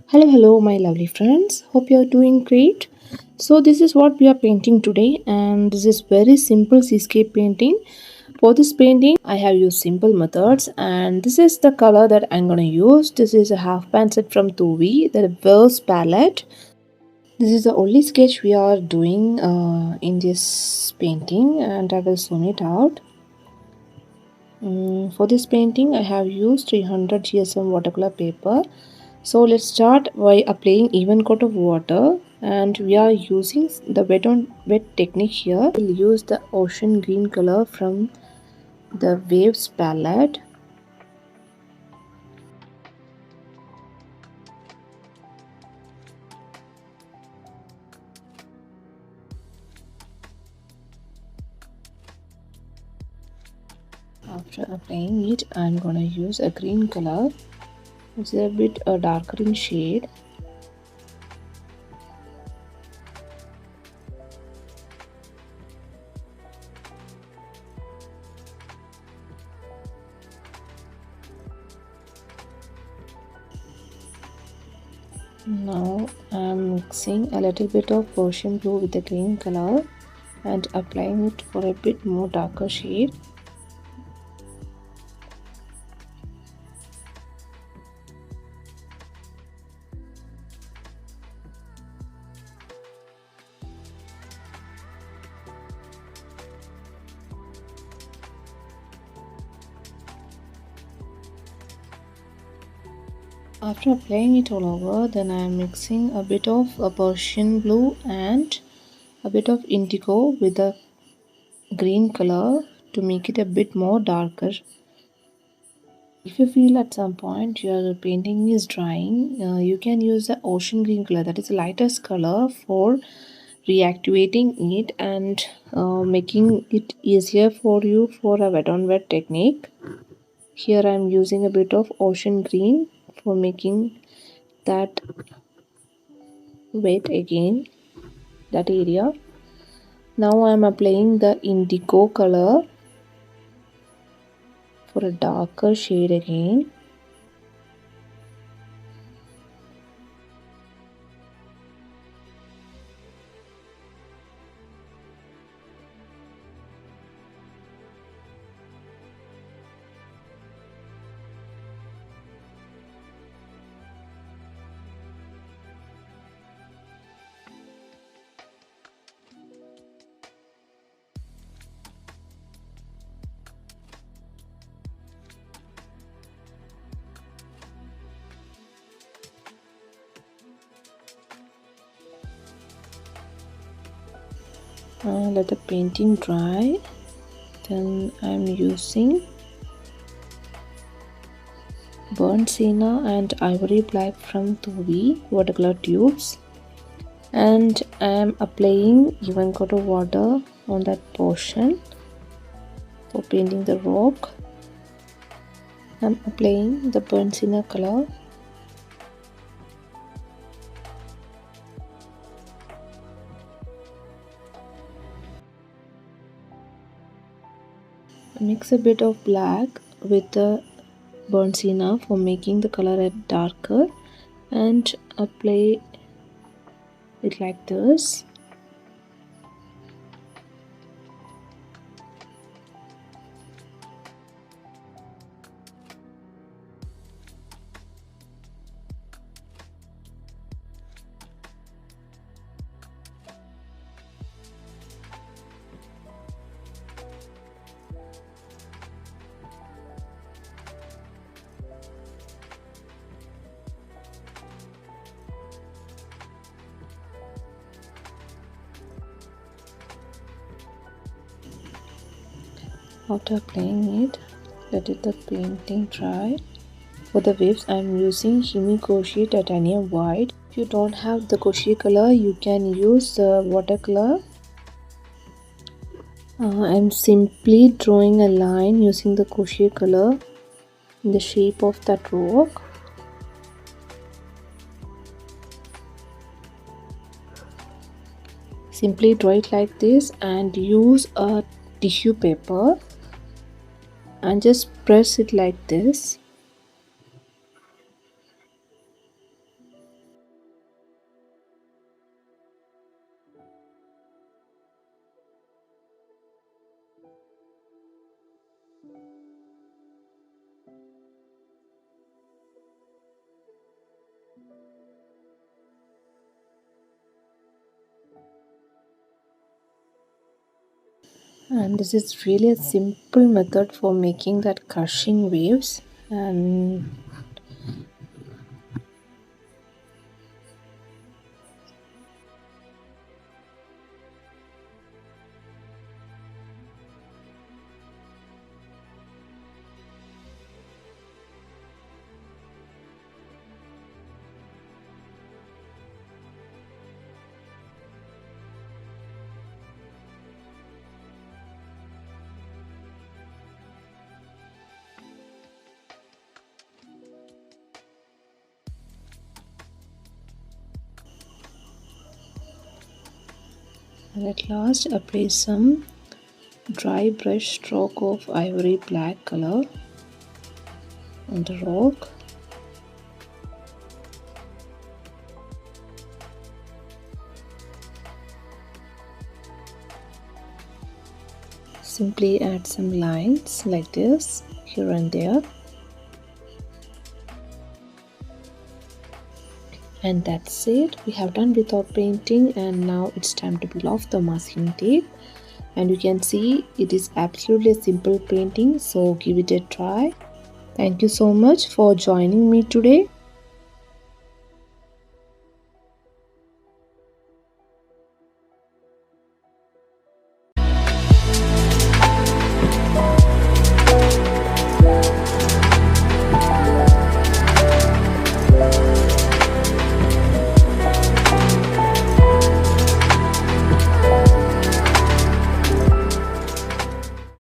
Hello, my lovely friends. Hope you are doing great. So, this is what we are painting today, and this is very simple seascape painting. For this painting, I have used simple methods, and this is the color that I'm gonna use. This is a half pan set from Thoovi, the Verse palette. This is the only sketch we are doing in this painting, and I will zoom it out. For this painting, I have used 300 GSM watercolor paper. So let's start by applying even coat of water, and we are using the wet on wet technique here. We'll use the ocean green color from the Waves palette. After applying it, I'm gonna use a green color. It's a bit darker in shade. Now I'm mixing a little bit of ocean blue with the green color and applying it for a bit more darker shade. After applying it all over, then I am mixing a bit of a Persian blue and a bit of indigo with a green color to make it a bit more darker. If you feel at some point your painting is drying, you can use the ocean green color, that is the lightest color, for reactivating it and making it easier for you for a wet on wet technique. Here I am using a bit of ocean green for making that wet again, that area. Now I am applying the indigo color for a darker shade again. Let the painting dry. Then I'm using burnt sienna and ivory black from Thoovi watercolor tubes, and I'm applying even coat of water on that portion for painting the rock. I'm applying the burnt sienna color. Mix a bit of black with the burnt sienna for making the color darker, and apply it like this. After applying it, let the painting dry. For the waves, I am using Himi Koshi Titanium White. If you don't have the Koshi color, you can use the watercolor. I am simply drawing a line using the Koshi color in the shape of that rock. Simply draw it like this and use a tissue paper and just press it like this. And this is really a simple method for making that crushing waves. And at last apply some dry brush stroke of ivory black color on the rock. Simply add some lines like this here and there. And that's it. We have done with our painting, and now it's time to peel off the masking tape. And you can see it is absolutely a simple painting, so give it a try. Thank you so much for joining me today.